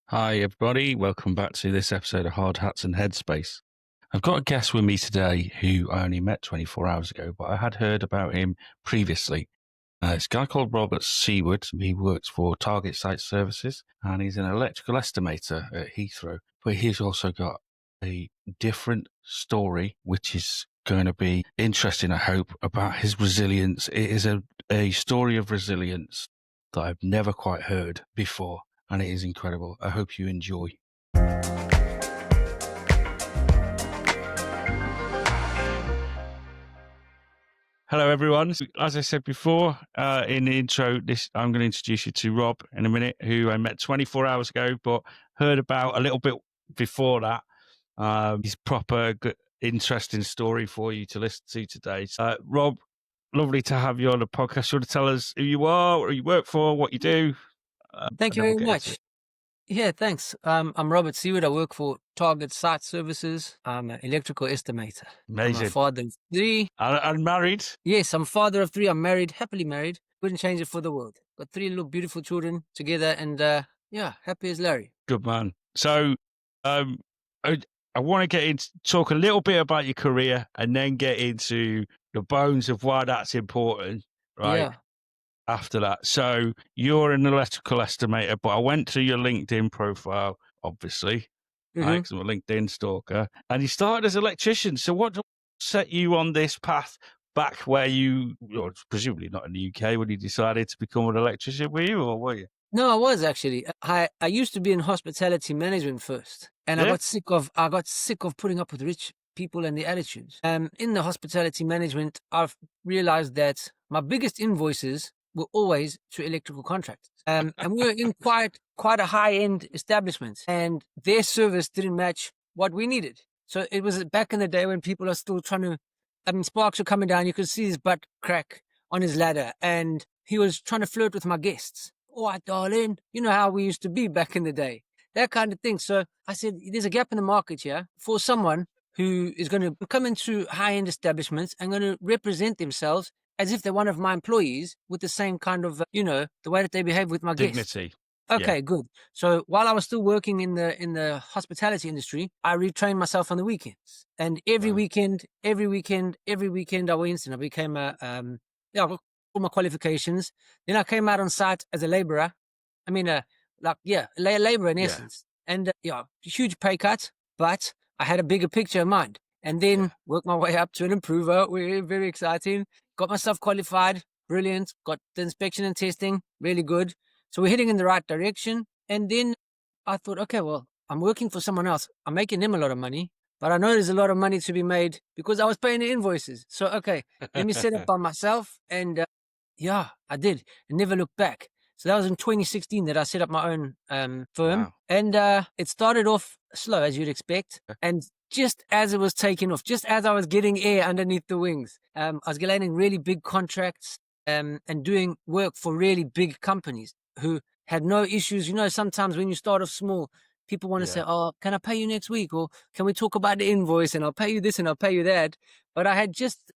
Hi, everybody. Welcome back to this episode of Hard Hats and Headspace. I've got a guest with me today who I only met 24 hours ago, but I had heard about him previously. It's a guy called Robert Seaward. He works for Target Site Services, and he's an electrical estimator at Heathrow. But he's also got a different story, which is going to be interesting, I hope, about his resilience. It is a story of resilience that I've never quite heard before, and it is incredible. I hope you enjoy. Hello, everyone. As I said before in the intro, I'm going to introduce you to Rob in a minute, who I met 24 hours ago, but heard about a little bit before that. His proper good, interesting story for you to listen to today. Rob, lovely to have you on the podcast. You want to tell us who you are, what you work for, what you do? Thank you very much. Yeah, thanks. I'm Robert Seaward. I work for Target Site Services. I'm an electrical estimator. Amazing. I'm a father of three. I'm married. Yes, I'm father of three. I'm married, happily married. Wouldn't change it for the world. Got three little beautiful children together, and happy as Larry. Good man. So, I want to talk a little bit about your career, and then get into the bones of why that's important, right? Yeah. After that. So you're an electrical estimator, but I went to your LinkedIn profile, obviously, right, 'cause I'm a LinkedIn stalker, and you started as an electrician. So what set you on this path back where you're presumably not in the UK when you decided to become an electrician, were you, or were you? No, I was actually. I used to be in hospitality management first, and Yeah? I got sick of putting up with rich people and the attitudes. In the hospitality management, I've realized that my biggest invoices were always to electrical contractors. And we were in quite a high-end establishment, and their service didn't match what we needed. So it was back in the day when people are still sparks were coming down. You could see his butt crack on his ladder, and he was trying to flirt with my guests. All right, darling, you know how we used to be back in the day, that kind of thing. So I said, there's a gap in the market here for someone who is going to come into high-end establishments and going to represent themselves as if they're one of my employees with the same kind of, the way that they behave with my guests. Dignity. Okay, good. So while I was still working in the hospitality industry, I retrained myself on the weekends. And every weekend, I went and I became I got all my qualifications. Then I came out on site as a laborer. I mean, laborer in essence. And huge pay cut, but I had a bigger picture in mind. And then worked my way up to an improver. Very exciting. Got myself qualified. Brilliant. Got the inspection and testing. Really good. So we're heading in the right direction. And then I thought, okay, well, I'm working for someone else. I'm making them a lot of money, but I know there's a lot of money to be made because I was paying the invoices. So, okay, let me set up by myself. And I did. And never looked back. So that was in 2016 that I set up my own firm. Wow. And it started off slow, as you'd expect. And just as it was taking off, just as I was getting air underneath the wings, I was landing really big contracts and doing work for really big companies who had no issues. You know, sometimes when you start off small, people want to say, oh, can I pay you next week? Or can we talk about the invoice and I'll pay you this and I'll pay you that? But I had just,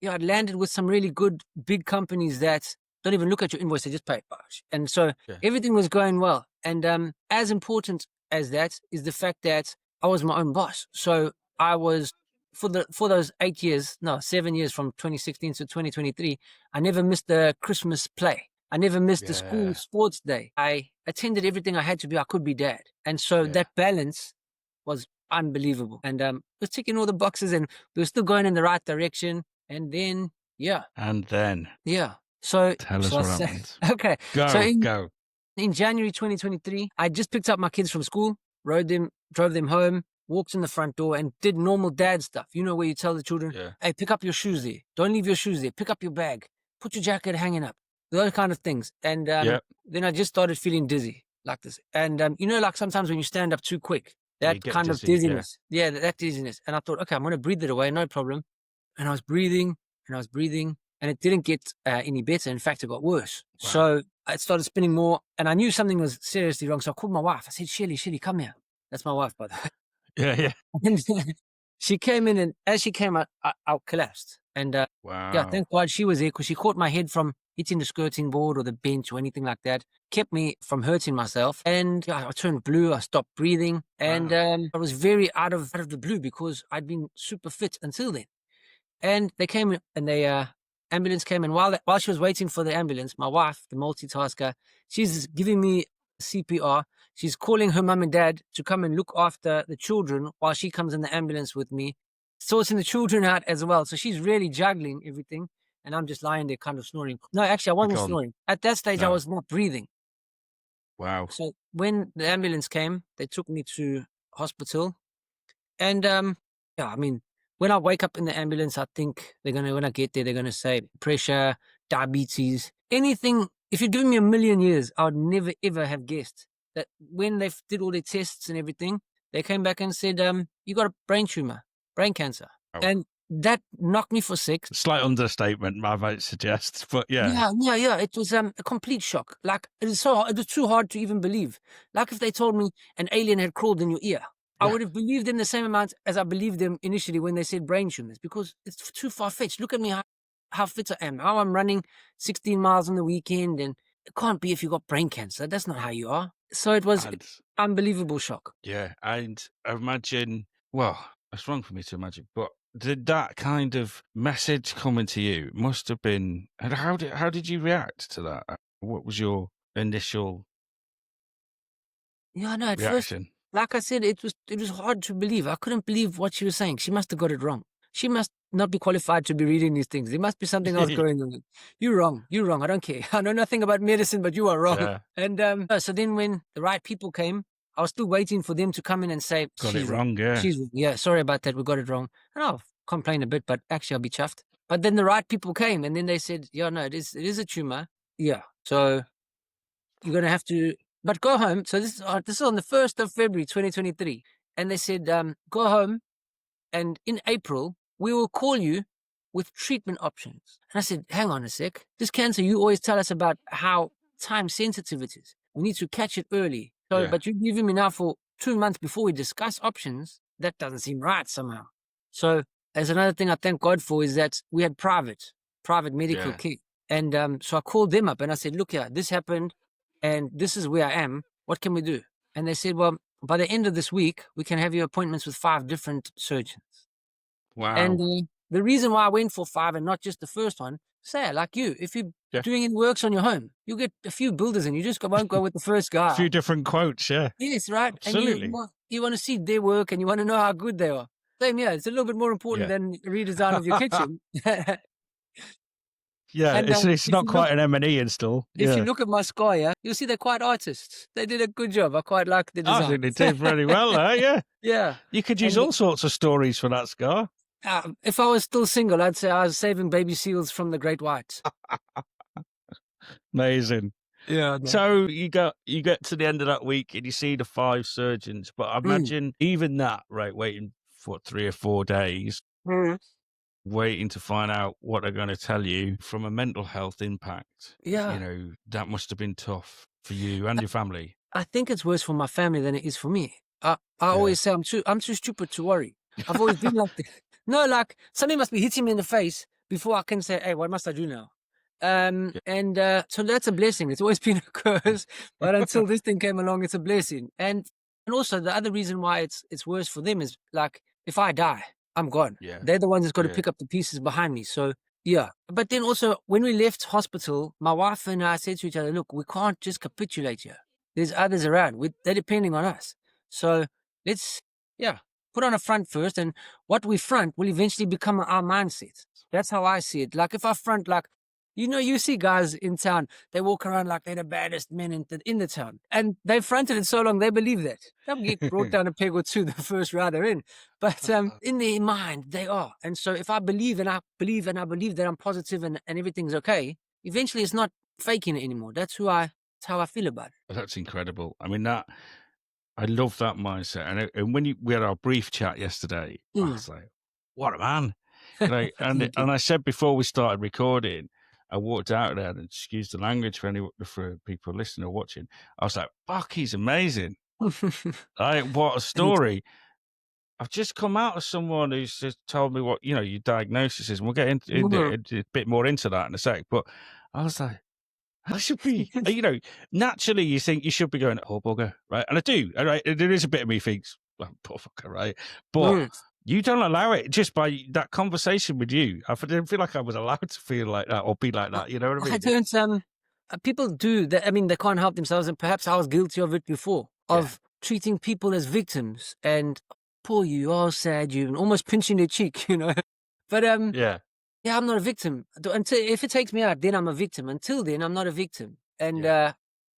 I'd landed with some really good big companies that don't even look at your invoice, they just pay it. And so everything was going well. And as important as that is the fact that I was my own boss. So I was, for those 7 years from 2016 to 2023, I never missed the Christmas play. I never missed the school sports day. I attended everything I had to be. I could be dad. And so that balance was unbelievable. And was ticking all the boxes and we were still going in the right direction. And then, So tell us what happened. Okay. Go. In January 2023, I just picked up my kids from school, drove them home, walked in the front door and did normal dad stuff. You know, where you tell the children, hey, pick up your shoes there. Don't leave your shoes there. Pick up your bag. Put your jacket hanging up. Those kind of things. And then I just started feeling dizzy like this. And, like sometimes when you stand up too quick, that kind of dizziness. Yeah, that dizziness. And I thought, okay, I'm going to breathe it away. No problem. And I was breathing and it didn't get any better. In fact, it got worse. Wow. So I started spinning more and I knew something was seriously wrong. So I called my wife. I said, Shelly, come here. That's my wife, by the way. Yeah. And she came in and as she came out, I collapsed. And yeah, Wow. thank God she was there because she caught my head from hitting the skirting board or the bench or anything like that. Kept me from hurting myself. And yeah, I turned blue. I stopped breathing. And I was very out of the blue because I'd been super fit until then. And they came and the ambulance came. And while she was waiting for the ambulance, my wife, the multitasker, she's giving me CPR. She's calling her mum and dad to come and look after the children while she comes in the ambulance with me, sorting the children out as well. So she's really juggling everything. And I'm just lying there kind of snoring. No, actually, I wasn't Gone. snoring. At that stage, I No. was not breathing. Wow. So when the ambulance came, they took me to hospital. And yeah, I mean, when I wake up in the ambulance, I think when I get there, they're gonna say pressure, diabetes, anything. If you'd given me a million years, I would never ever have guessed that when they did all their tests and everything, they came back and said, you got a brain tumor, brain cancer. Oh. And that knocked me for six. Slight understatement, I might suggest, but yeah. Yeah. It was a complete shock. Like it was too hard to even believe. Like if they told me an alien had crawled in your ear, I would have believed them the same amount as I believed them initially when they said brain tumors, because it's too far fetched. Look at me, how fit I am, how I'm running 16 miles on the weekend, and it can't be if you got brain cancer. That's not how you are. So it was unbelievable shock. Yeah, and I imagine, well, it's wrong for me to imagine, but did that kind of message coming to you must have been, and how did you react to that? What was your initial Yeah, no, at first, reaction? like I said, it was hard to believe. I couldn't believe what she was saying. She must have got it wrong. She must not be qualified to be reading these things. There must be something else going on. You're wrong. You're wrong. I don't care. I know nothing about medicine, but you are wrong. Yeah. And so then when the right people came, I was still waiting for them to come in and say, Got it wrong, yeah. yeah, sorry about that. We got it wrong. And I'll complain a bit, but actually I'll be chuffed. But then the right people came and then they said, yeah, no, it is a tumor. Yeah. So you're going to have to, but go home. So this is on the 1st of February, 2023. And they said, go home, and in April, we will call you with treatment options. And I said, hang on a sec. This cancer, you always tell us about how time sensitive it is. We need to catch it early. So, but you're giving me now for 2 months before we discuss options. That doesn't seem right somehow. So there's another thing I thank God for is that we had private medical care. And so I called them up and I said, look here, this happened and this is where I am. What can we do? And they said, well, by the end of this week, we can have your appointments with 5 different surgeons. Wow. And the reason why I went for 5 and not just the first one, say, like you, if you're doing any works on your home, you'll get a few builders and you just won't go with the first guy. A few different quotes, yeah. Yes, right. Absolutely. And you want to see their work and you want to know how good they are. Same here. It's a little bit more important than redesign of your kitchen. Yeah, And, it's not quite an M&E install. If you look at my sky, you'll see they're quite artists. They did a good job. I quite like the design. I think they did very well there, yeah. Yeah. You could use all sorts of stories for that scar. If I was still single, I'd say I was saving baby seals from the great whites. Amazing. Yeah. So you get to the end of that week and you see the 5 surgeons, but I imagine even that, right, waiting for 3 or 4 days, waiting to find out what they're going to tell you from a mental health impact. Yeah. You know, that must have been tough for you and your family. I think it's worse for my family than it is for me. I always say I'm too stupid to worry. I've always been like this. No, like something must be hitting me in the face before I can say, hey, what must I do now? And so that's a blessing. It's always been a curse, but until this thing came along, it's a blessing. And also the other reason why it's worse for them is like, if I die, I'm gone. Yeah. They're the ones that's got to pick up the pieces behind me. So yeah. But then also when we left hospital, my wife and I said to each other, look, we can't just capitulate here. There's others around. They're depending on us. So let's, put on a front first, and what we front will eventually become our mindset. That's how I see it. Like if I front, like, you see guys in town, they walk around like they're the baddest men in the town. And they've fronted it so long, they believe that. They'll get brought down a peg or two the first round they're in. But in their mind, they are. And so if I believe and I believe that I'm positive and everything's okay, eventually it's not faking it anymore. That's how I feel about it. That's incredible. I mean, I love that mindset. And when we had our brief chat yesterday, I was like, what a man. And I said before we started recording, I walked out there, and excuse the language for people listening or watching, I was like, fuck, he's amazing. What a story. I've just come out of someone who's just told me what, your diagnosis is, and we'll get Mhm. into a bit more into that in a sec. But I was like, I should be, naturally you think you should be going, oh, bugger, right? And I do, all right? There is a bit of me thinks, well, poor fucker, right? But Mm. you don't allow it just by that conversation with you. I didn't feel like I was allowed to feel like that or be like I that. You know what I I mean? don't, people do that. I mean, they can't help themselves, and perhaps I was guilty of it before, Yeah, of treating people as victims and poor you, oh sad you, and almost pinching their cheek, you know. But yeah, yeah, I'm not a victim. Until if it takes me out, then I'm a victim. Until then, I'm not a victim, and yeah.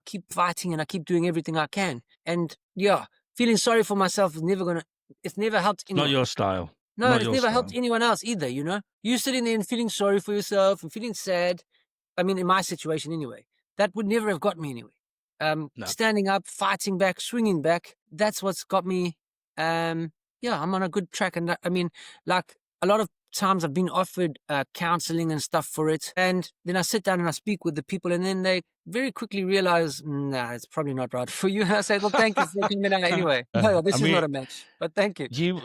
keep fighting and I keep doing everything I can. And yeah, feeling sorry for myself is never gonna. It's never helped Not anyone. your style. No, and Not it's your never helped style. anyone else either. You know, you sitting there and feeling sorry for yourself and feeling sad. I mean, in my situation anyway, that would never have got me anyway. No. Standing up, fighting back, swinging back, that's what's got me. Yeah, I'm on a good track. And I mean, like a lot of times I've been offered counseling and stuff for it. And then I sit down and I speak with the people, and then they very quickly realize, nah, it's probably not right for you. And I say, well, thank you for coming out anyway. No, I this is mean, not a match, but thank you. you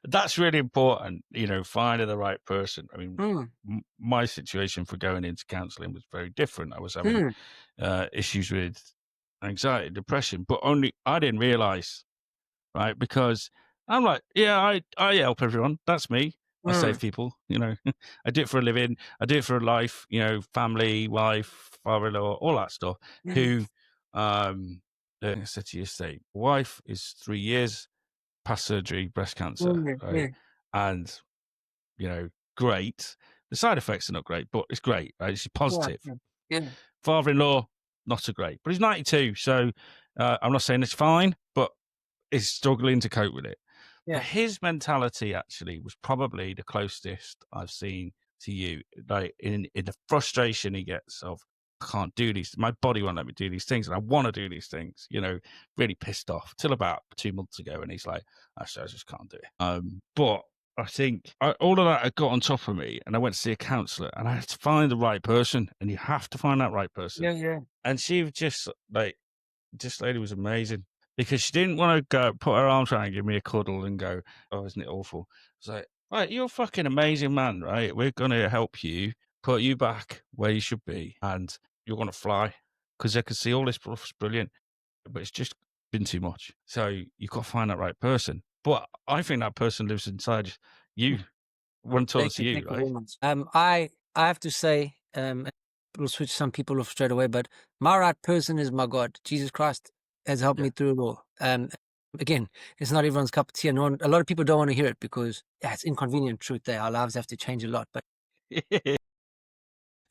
that's really important, finding the right person. I mean, Mm, my situation for going into counseling was very different. I was having mm, issues with anxiety, depression, but only I didn't realize, right? Because I'm like, yeah, I help everyone. That's me. I save mm, people, I do it for a living. I do it for a life, family, wife, father-in-law, all that stuff. mm, Who, I said to you yesterday, wife is 3 years past surgery, breast cancer, mm, right? mm. And, great. The side effects are not great, but it's great, right? It's Yeah, positive. yeah, yeah, Father-in-law, not so great, but he's 92. So I'm not saying it's fine, but is struggling to cope with it. But yeah, his mentality actually was probably the closest I've seen to you. Like in the frustration he gets of, I can't do these. My body won't let me do these things, and I want to do these things. Really pissed off till about 2 months ago, and he's like, actually, I just can't do it. But I think all of that had got on top of me, and I went to see a counsellor, and I had to find the right person, and you have to find that right person. yeah, yeah. And she was just like, this lady was amazing because she didn't want to go put her arms around, give me a cuddle, and go, "Oh, isn't it awful?" It's like, right, you're a fucking amazing man, right? We're gonna help you, put you back where you should be, and you're gonna fly because I can see all this stuff's brilliant, but it's just been too much. So you got to find that right person. But I think that person lives inside you. When talking to you, Thank you right? very much. I have to say, it'll switch some people off straight away, but my right person is my God. Jesus Christ has helped Yeah. me through it all. Again, it's not everyone's cup of tea, and a lot of people don't want to hear it because yeah, it's inconvenient truth there. Our lives have to change a lot. But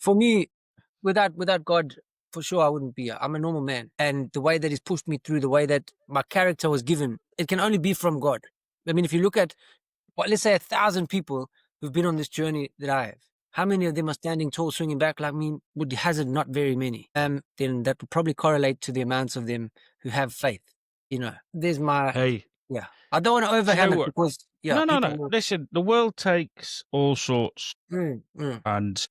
for me, without God, for sure I wouldn't be here. I'm a normal man. And the way that he's pushed me through, the way that my character was given, it can only be from God. I mean, if you look at let's say 1,000 people who've been on this journey that I have. How many of them are standing tall, swinging back like me? Would hazard not very many. Then that would probably correlate to the amounts of them who have faith. There's my Hey, yeah. I don't want to do you know overhand it what? because yeah, No, no, people no. will. Listen, the world takes all sorts. Mm, mm, And,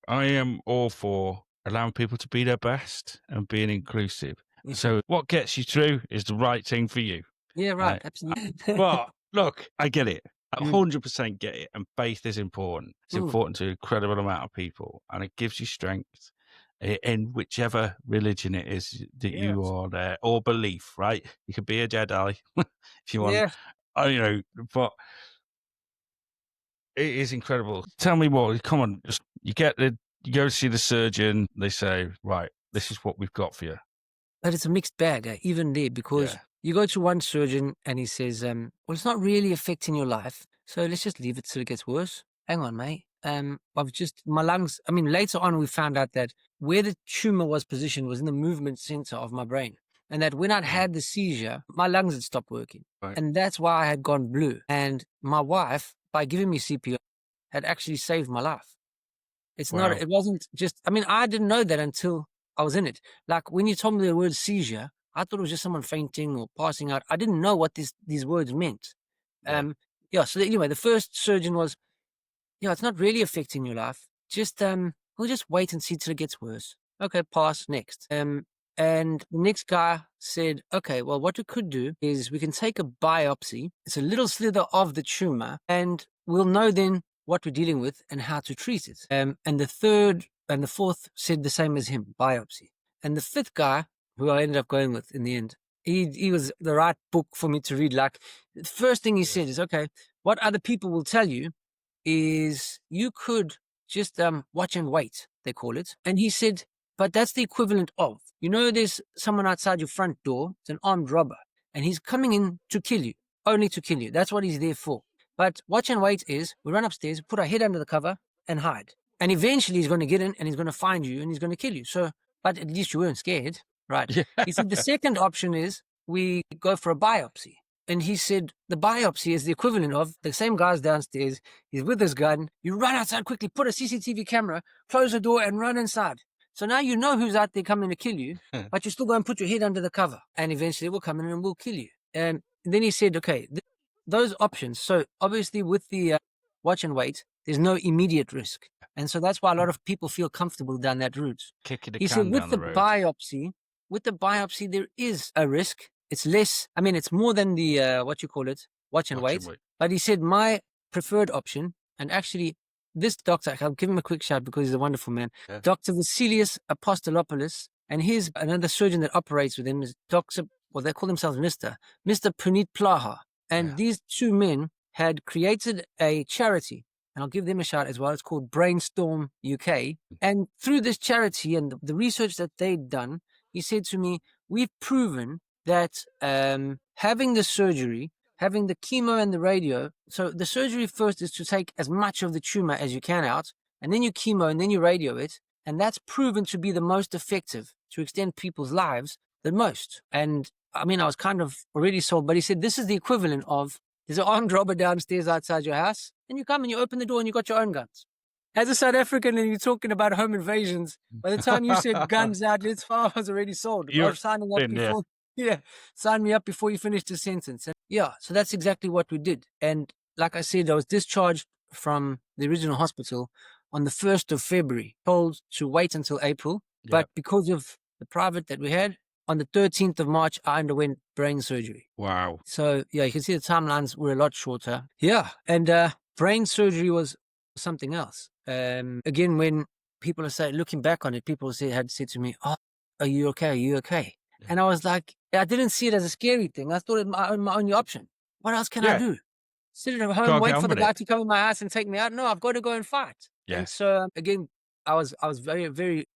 I am all for allowing people to be their best and being inclusive. mhm. So what gets you through is the right thing for you. Yeah, right. Right. Absolutely. But look, I get it. I Mm, 100% get it. And faith is important. It's mm, important to an incredible amount of people. And it gives you strength in whichever religion it is that you yes. are there, or belief, right? You could be a Jedi if you want. Yeah. But it is incredible. Tell me more. Come on, just you go to see the surgeon. They say, right, this is what we've got for you. But it's a mixed bag, even there, because Yeah, you go to one surgeon and he says, well, it's not really affecting your life, so let's just leave it till it gets worse. Hang on, mate. My lungs, I mean, later on we found out that where the tumor was positioned was in the movement center of my brain. And that when I'd right, had the seizure, my lungs had stopped working. right. And that's why I had gone blue. And my wife, by giving me CPR, had actually saved my life. Wow. It wasn't just, I mean, I didn't know that until I was in it. Like when you told me the word seizure, I thought it was just someone fainting or passing out. I didn't know what these words meant. Yeah. Yeah. So anyway, the first surgeon was, yeah, it's not really affecting your life. Just, we'll just wait and see till it gets worse. Okay, pass next. And the next guy said, okay, well, what we could do is we can take a biopsy. It's a little slither of the tumor, and we'll know then what we're dealing with and how to treat it. And the third and the fourth said the same as him, biopsy. And the fifth guy, who I ended up going with in the end, he was the right book for me to read. Like, the first thing he said is, okay, what other people will tell you is you could just watch and wait, they call it. And he said, but that's the equivalent of, there's someone outside your front door, it's an armed robber, and he's coming in to kill you, only to kill you. That's what he's there for. But watch and wait is, we run upstairs, put our head under the cover, and hide. And eventually he's going to get in, and he's going to find you, and he's going to kill you. So, but at least you weren't scared, right? Yeah. He said the second option is we go for a biopsy. And he said the biopsy is the equivalent of the same guy's downstairs, he's with his gun, you run outside quickly, put a CCTV camera, close the door, and run inside. So now you know who's out there coming to kill you, but you still go and put your head under the cover, and eventually we'll come in and we'll kill you. And then he said, okay, those options. So obviously with the watch and wait, there's no immediate risk. And so that's why a lot of people feel comfortable down that route. Kicking the He can said with down the the road. biopsy, there is a risk. It's less, it's more than the, watch and wait. But he said my preferred option, and actually this doctor, I'll give him a quick shout because he's a wonderful man, Yeah. Dr. Vasilius Apostolopoulos, and he's another surgeon that operates with him is Dr. Well, they call themselves Mr. Puneet Plaha. And these two men had created a charity, and I'll give them a shout as well. It's called Brainstorm UK. And through this charity and the research that they'd done, he said to me, we've proven that having the surgery, having the chemo and the radio, so the surgery first is to take as much of the tumor as you can out, and then you chemo and then you radio it, and that's proven to be the most effective to extend people's lives the most. And I was kind of already sold, but he said this is the equivalent of, there's an armed robber downstairs outside your house, and you come and you open the door and you got your own guns. As a South African and you're talking about home invasions, by the time you said guns out, I was already sold. I was signing up before. Yeah, sign me up before you finish the sentence. And so that's exactly what we did. And like I said, I was discharged from the original hospital on the 1st of February, told to wait until April. Yeah. But because of the private that we had, on the 13th of March, I underwent brain surgery. Wow. So, you can see the timelines were a lot shorter. Yeah, and brain surgery was something else. Again, when people are looking back on it, people had said to me, oh, are you okay? Are you okay? And I was like, I didn't see it as a scary thing. I thought it was my only option. What else can I do? Sit at home, wait for the guy to come in my house and take me out? No, I've got to go and fight. Yeah. And so, again, I was very, very...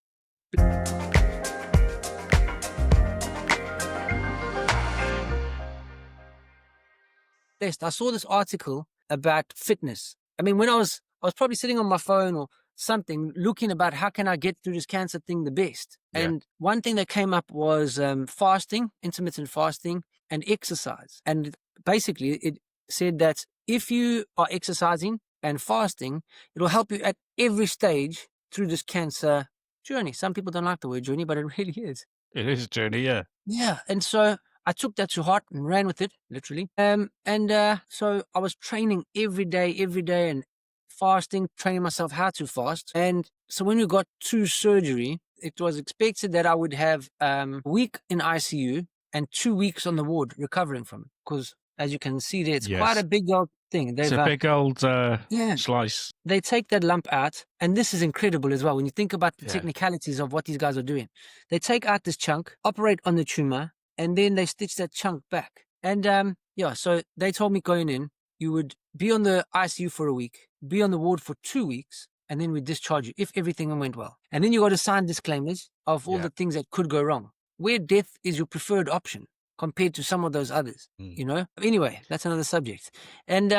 I saw this article about fitness. When I was probably sitting on my phone or something, looking about how can I get through this cancer thing the best. Yeah. And one thing that came up was fasting, intermittent fasting, and exercise. And basically it said that if you are exercising and fasting, it will help you at every stage through this cancer journey. Some people don't like the word journey, but it really is. It is a journey, yeah. Yeah, and so I took that to heart and ran with it, literally. So I was training every day and fasting, training myself how to fast. And so when we got to surgery, it was expected that I would have a week in ICU and 2 weeks on the ward recovering from it. Because as you can see there, it's quite a big old thing. It's a big old slice. They take that lump out, and this is incredible as well. When you think about the technicalities of what these guys are doing, they take out this chunk, operate on the tumor, and then they stitch that chunk back. And so they told me going in, you would be on the ICU for a week, be on the ward for 2 weeks, and then we discharge you if everything went well. And then you got to sign disclaimers of all the things that could go wrong, where death is your preferred option compared to some of those others, Anyway, that's another subject. And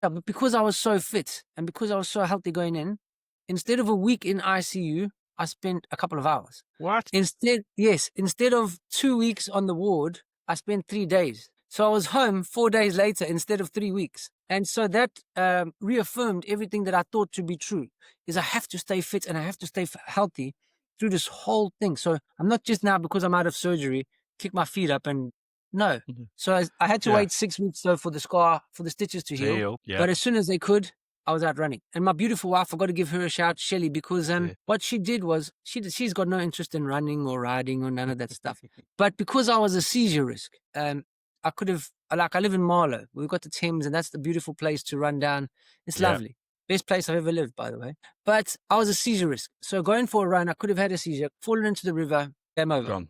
but because I was so fit and because I was so healthy going in, instead of a week in ICU, I spent a couple of hours. What? Instead of 2 weeks on the ward, I spent 3 days. So I was home 4 days later instead of 3 weeks. And so that reaffirmed everything that I thought to be true, is I have to stay fit and I have to stay healthy through this whole thing. So I'm not just now, because I'm out of surgery, kick my feet up and no. So I had to wait 6 weeks though for the scar, for the stitches to heal. Yeah. But as soon as they could, I was out running. And my beautiful wife, I got to give her a shout, Shelley, because what she did was she's got no interest in running or riding or none of that stuff. But because I was a seizure risk, I could have, like, I live in Marlow. We've got the Thames, and that's the beautiful place to run down. It's lovely. Best place I've ever lived, by the way. But I was a seizure risk. So going for a run, I could have had a seizure, fallen into the river, game over. Gone.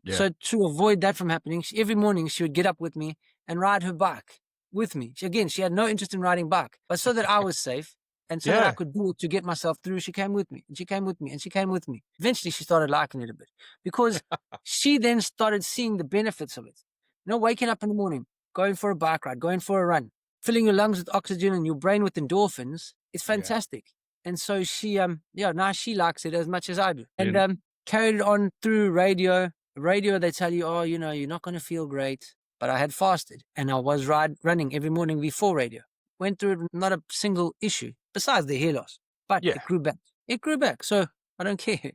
Yeah. So to avoid that from happening, every morning she would get up with me and ride her bike with me. She had no interest in riding bike, but so that I was safe and so that I could do it to get myself through, she came with me and she came with me and she came with me. Eventually she started liking it a bit because she then started seeing the benefits of it. You know, waking up in the morning, going for a bike ride, going for a run, filling your lungs with oxygen and your brain with endorphins. It's fantastic. And so she, now she likes it as much as I do. And carried it on through radio. Radio, they tell you, oh, you know, you're not going to feel great. But I had fasted and I was running every morning before radio. Went through it, not a single issue besides the hair loss. But it grew back. It grew back. So I don't care.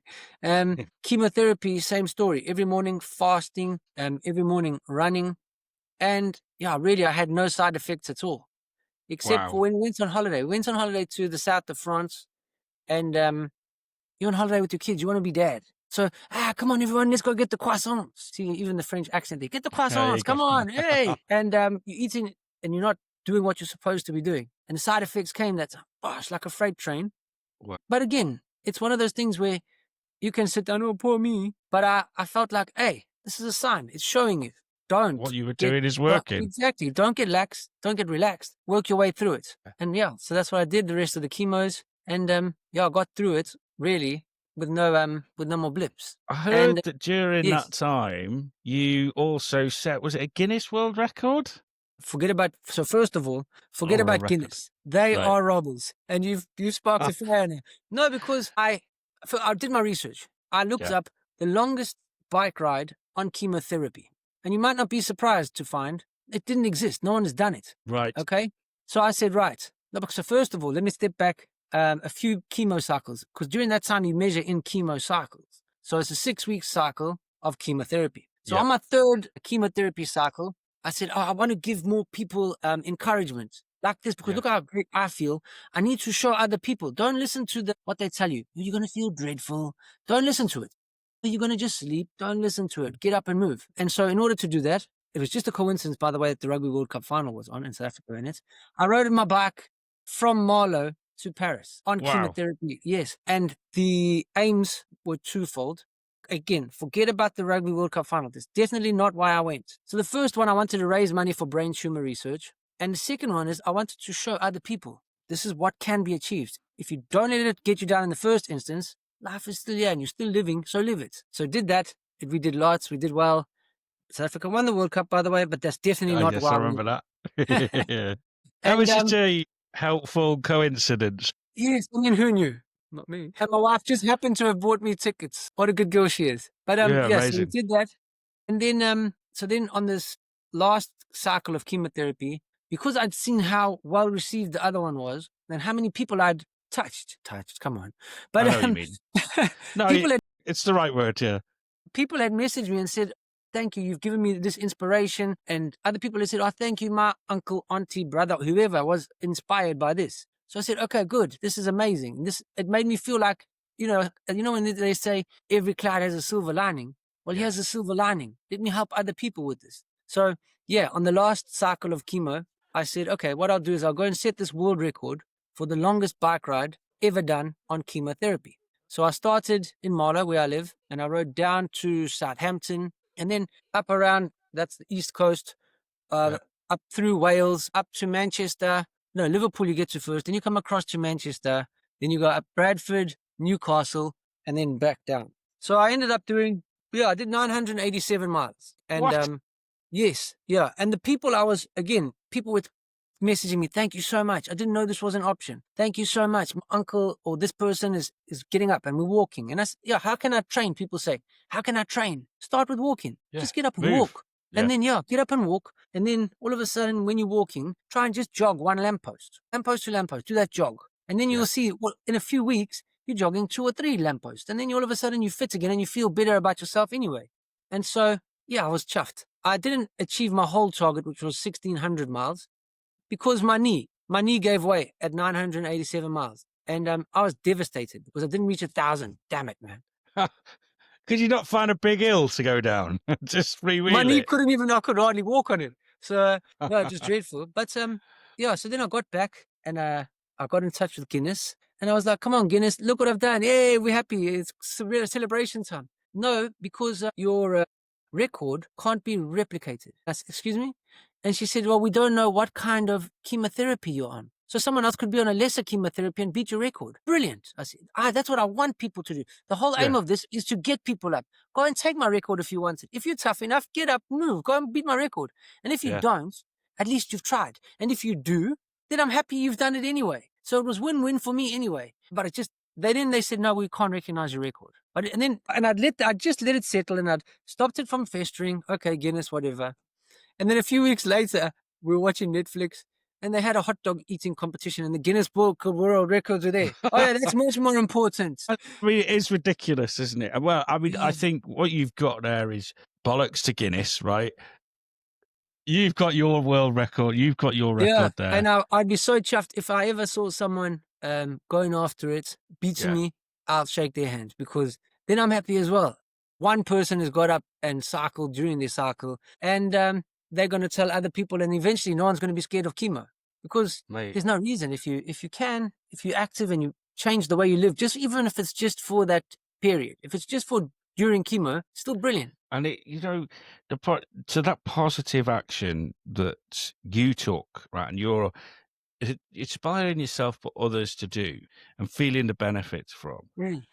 Chemotherapy, same story. Every morning fasting, every morning running. And really, I had no side effects at all. Except for when we went on holiday. We went on holiday to the south of France. And you're on holiday with your kids. You want to be dad. So, come on, everyone, let's go get the croissants. See, even the French accent there. Get the croissants, come on, hey. And you're eating and you're not doing what you're supposed to be doing. And the side effects came, that's, it's like a freight train. Wow. But again, it's one of those things where you can sit down, oh, poor me. But I felt like, hey, this is a sign. It's showing you. Don't. What you were doing is working. Exactly. Don't get lax. Don't get relaxed. Work your way through it. And so that's what I did the rest of the chemos. And I got through it, really. With no more blips. I heard that during that time you also set, was it a Guinness World Record? First of all, forget about Guinness. They are robbers. And you've sparked a fire there. No, because I did my research. I looked up the longest bike ride on chemotherapy. And you might not be surprised to find it didn't exist. No one has done it. Right. Okay. So I said, right. So first of all, let me step back. A few chemo cycles, because during that time you measure in chemo cycles. So it's a 6-week cycle of chemotherapy. So on my third chemotherapy cycle, I said, I want to give more people encouragement like this, because look how great I feel. I need to show other people. Don't listen to what they tell you. You're going to feel dreadful. Don't listen to it. You're going to just sleep. Don't listen to it. Get up and move. And so in order to do that, it was just a coincidence, by the way, that the Rugby World Cup final was on in South Africa in it. I rode my bike from Marlow to Paris on chemotherapy. Yes. And the aims were twofold. Again, forget about the Rugby World Cup final. That's definitely not why I went. So the first one, I wanted to raise money for brain tumor research. And the second one is I wanted to show other people this is what can be achieved. If you don't let it get you down in the first instance, life is still here and you're still living, so live it. So did that. We did lots. We did well. South Africa won the World Cup, by the way, but that's definitely not why I remember that. That was just a helpful coincidence. Yes, I mean, who knew? Not me. And my wife just happened to have bought me tickets. What a good girl she is. But so we did that. And then so then on this last cycle of chemotherapy, because I'd seen how well received the other one was, and how many people I'd touched, come on. But I know what you mean. It's the right word, People had messaged me and said, thank you, you've given me this inspiration. And other people had said, oh, thank you, my uncle, auntie, brother, whoever was inspired by this. So I said, okay, good. This is amazing. It made me feel like, when they say every cloud has a silver lining. Well, here's a silver lining. Let me help other people with this. So on the last cycle of chemo, I said, okay, what I'll do is I'll go and set this world record for the longest bike ride ever done on chemotherapy. So I started in Marlow, where I live, and I rode down to Southampton, and then up around, that's the East Coast, up through Wales, up to Manchester. No, Liverpool you get to first. Then you come across to Manchester. Then you go up Bradford, Newcastle, and then back down. So I ended up doing, I did 987 miles. And what? Yes. And the people people with messaging me, thank you so much. I didn't know this was an option. Thank you so much. My uncle or this person is getting up and we're walking. And I said, how can I train? People say, how can I train? Start with walking. Just get up and walk. And then, get up and walk. And then all of a sudden, when you're walking, try and just jog one lamppost to lamppost, do that jog. And then you'll see, in a few weeks, you're jogging 2 or 3 lampposts. And then all of a sudden, you fit again and you feel better about yourself anyway. And so, I was chuffed. I didn't achieve my whole target, which was 1,600 miles, because my knee. my knee gave way at 987 miles. And I was devastated because I didn't reach 1,000. Damn it, man. Could you not find a big hill to go down? Just My freewheel knee it. couldn't even, I could hardly walk on it. So, no, it was dreadful. But yeah, so then I got back and I got in touch with Guinness. And I was like, come on, Guinness, look what I've done. Yay, we're happy. It's celebration time. No, because your record can't be replicated. Excuse me? And she said, well, we don't know what kind of chemotherapy you're on. So someone else could be on a lesser chemotherapy and beat your record. Brilliant. I said, that's what I want people to do. The whole aim Yeah. of this is to get people up. Go and take my record if you want it. If you're tough enough, get up, move, go and beat my record. And if you Yeah. don't, at least you've tried. And if you do, then I'm happy you've done it anyway. So it was win-win for me anyway. But it just, they said, no, we can't recognize your record. But, and I'd just let it settle and I'd stopped it from festering. Okay, Guinness, whatever. And then a few weeks later, we were watching Netflix and they had a hot dog eating competition and the Guinness Book of World Records were there. Oh yeah, that's much more important. I mean, it is ridiculous, isn't it? Well, I mean, Yeah. I think what you've got there is bollocks to Guinness, right? You've got your world record. You've got your record there. And I'd be so chuffed if I ever saw someone going after it, beating me, I'll shake their hands because then I'm happy as well. One person has got up and cycled during their cycle and they're going to tell other people and eventually no one's going to be scared of chemo because there's no reason. If you're active and you change the way you live, just even if it's just for that period, if it's just for during chemo, still brilliant. And it, to that positive action that you took, right, and you're inspiring yourself but others to do and feeling the benefits from. It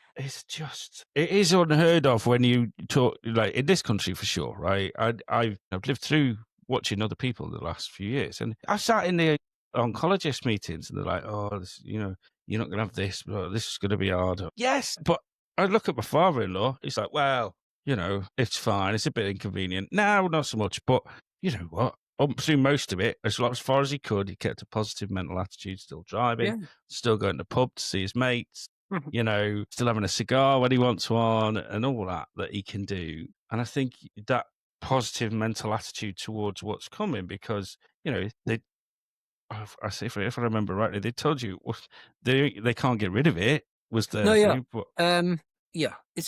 is unheard of when you talk, like in this country for sure, right? I've lived through watching other people the last few years, and I've sat in the oncologist meetings, and they're like, "Oh, this, you're not going to have this, but this is going to be hard." Yes, but I look at my father-in-law. He's like, "Well, it's fine. It's a bit inconvenient. No, not so much, but you know what? Up through most of it, as far as he could, he kept a positive mental attitude, still driving, still going to the pub to see his mates." Still having a cigar when he wants one and all that he can do. And I think that positive mental attitude towards what's coming because, I say, if I remember rightly, they told you they can't get rid of it was there. No, yeah. But,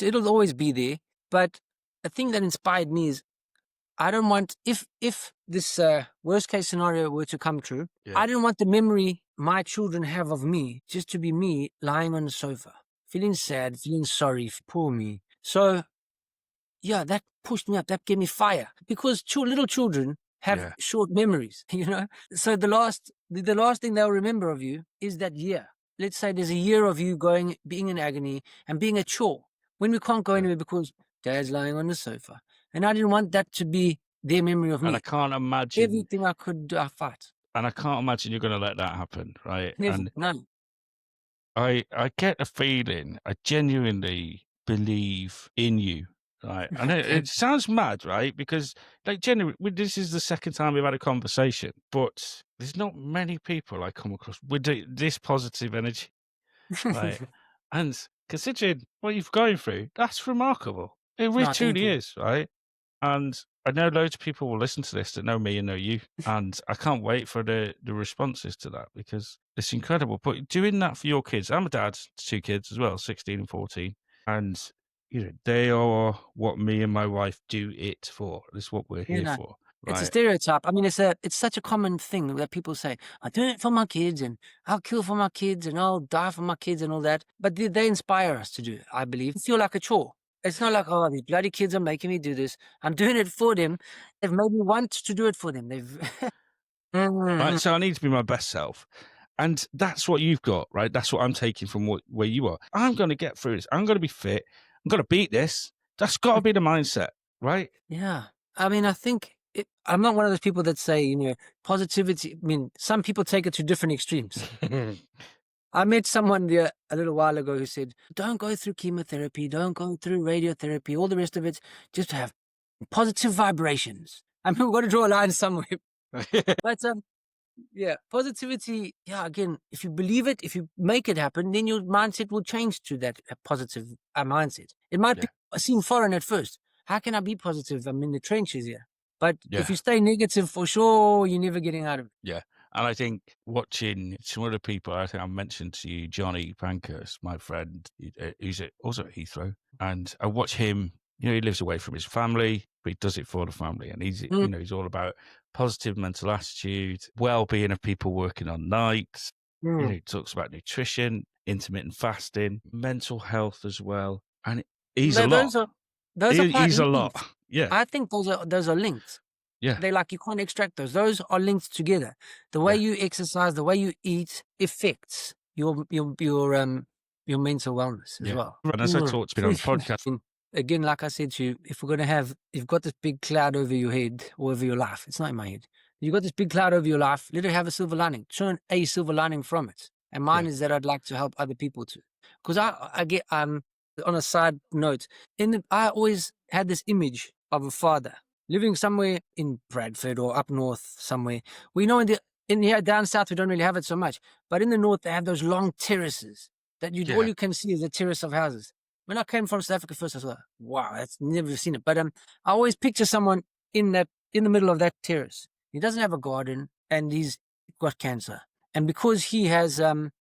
it'll always be there. But the thing that inspired me is I don't want, if this worst case scenario were to come true, I didn't want the memory my children have of me just to be me lying on the sofa, feeling sad, feeling sorry, poor me. So, yeah, that pushed me up. That gave me fire because little children have short memories, So the last thing they'll remember of you is that year. Let's say there's a year of you being in agony and being a chore when we can't go anywhere because Dad's lying on the sofa. And I didn't want that to be their memory of me. And I can't imagine everything I could do, I fight. And I can't imagine you're going to let that happen, right? Never, and none. I get a feeling, I genuinely believe in you, right? And it sounds mad, right? Because, like, genuinely, this is the second time we've had a conversation, but there's not many people I come across with this positive energy, right? And considering what you've going through, that's remarkable. It really truly is, right? And I know loads of people will listen to this that know me and know you. And I can't wait for the responses to that because it's incredible. But doing that for your kids, I'm a dad to 2 kids as well, 16 and 14. And, they are what me and my wife do it for. It's what we're here for. Right? It's a stereotype. I mean, it's such a common thing that people say, I do it for my kids and I'll kill for my kids and I'll die for my kids and all that. But they inspire us to do it, I believe. It's feel like a chore. It's not like, oh, these bloody kids are making me do this. I'm doing it for them. They've made me want to do it for them. Right, so I need to be my best self. And that's what you've got, right? That's what I'm taking from where you are. I'm going to get through this. I'm going to be fit. I'm going to beat this. That's got to be the mindset, right? Yeah. I mean, I think I'm not one of those people that say, positivity. I mean, some people take it to different extremes. I met someone there a little while ago who said, don't go through chemotherapy, don't go through radiotherapy, all the rest of it, just have positive vibrations. I mean, we've got to draw a line somewhere. But, yeah, positivity, again, if you believe it, if you make it happen, then your mindset will change to that positive mindset. It might seem foreign at first. How can I be positive? I'm in the trenches here. But if you stay negative, for sure, you're never getting out of it. Yeah. And I think watching some other people, I think I mentioned to you, Johnny Pankhurst, my friend, who's also at Heathrow, and I watch him. He lives away from his family, but he does it for the family, and he's all about positive mental attitude, well-being of people working on nights. He talks about nutrition, intermittent fasting, mental health as well, and he's a lot. Those are quite He's a lot. linked. Yeah. I think those are linked. Yeah. They like, you can't extract those. Those are linked together. The way you exercise, the way you eat affects your mental wellness as well. And as I talked to you on the podcast, again, like I said to you, if we're going to you've got this big cloud over your head or over your life. It's not in my head. You've got this big cloud over your life. Let it have a silver lining. Turn a silver lining from it. And mine is that I'd like to help other people too. Because I get, on a side note, I always had this image of a father living somewhere in Bradford or up north somewhere. We know in here down south we don't really have it so much, but in the north they have those long terraces that all you can see is a terrace of houses. When I came from South Africa first, I was like, wow, that's never seen it. But I always picture someone in the middle of that terrace. He doesn't have a garden and he's got cancer. And because he has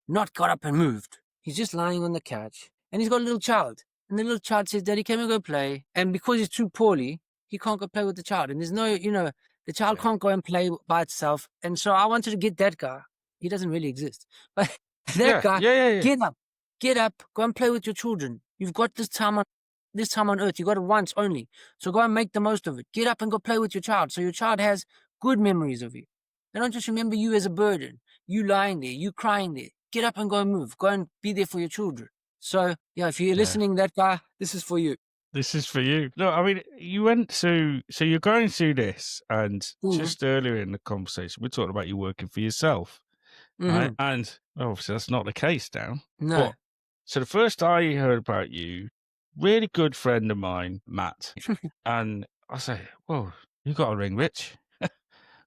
not got up and moved, he's just lying on the couch and he's got a little child. And the little child says, Daddy, can we go play? And because he's too poorly, he can't go play with the child. And there's no, the child can't go and play by itself. And so I wanted to get that guy. He doesn't really exist. But that guy, get up, go and play with your children. You've got this time on earth. You got it once only. So go and make the most of it. Get up and go play with your child. So your child has good memories of you. They don't just remember you as a burden. You lying there, you crying there. Get up and go and move. Go and be there for your children. So, if you're listening, that guy, this is for you. This is for you. No, I mean, you went through, so you're going through this, and just earlier in the conversation, we're talking about you working for yourself, right? And obviously that's not the case now. No. But, so the first I heard about you, really good friend of mine, Matt, and I say, well, you got to ring Rich.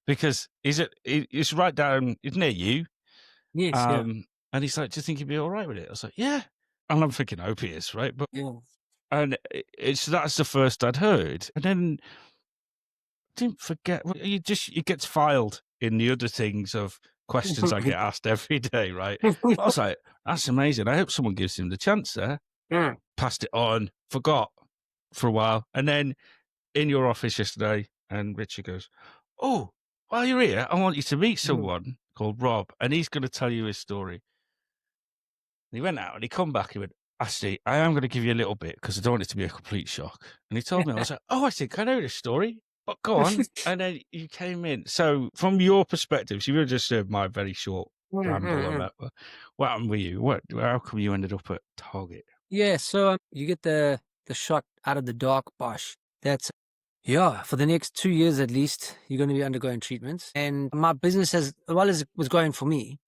Because it's right down, it's near you. Yes, And he's like, do you think you'd be all right with it? I was like, yeah. And I'm thinking, I hope he is, right? But and that's the first I'd heard. And then I didn't forget, it gets filed in the other things of questions I get asked every day, right? I was like, that's amazing. I hope someone gives him the chance there. Passed it on, forgot for a while. And then in your office yesterday, and Richard goes, oh, while you're here, I want you to meet someone called Rob, and he's going to tell you his story. And he went out and he come back. He went, Asti, I am going to give you a little bit because I don't want it to be a complete shock. And he told me, I was like, oh, I think I know this story, but go on. And then you came in. So from your perspective, so you just heard my very short ramble on that. What happened with you? How come you ended up at Target? Yeah, so you get the shot out of the dark, Bosh. That's for the next 2 years at least, you're going to be undergoing treatments. And my business, as well as it was going for me,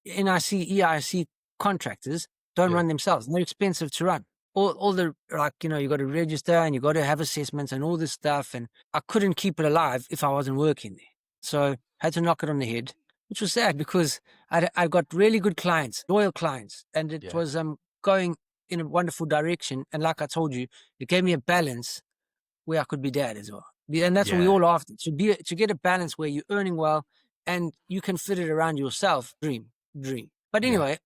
NIC, EIC contractors don't run themselves. They're expensive to run. All the, you got to register and you got to have assessments and all this stuff. And I couldn't keep it alive if I wasn't working there. So I had to knock it on the head, which was sad because I got really good clients, loyal clients. And it was going in a wonderful direction. And like I told you, it gave me a balance where I could be dad as well. And that's what we all after. To get a balance where you're earning well and you can fit it around yourself. Dream. But anyway,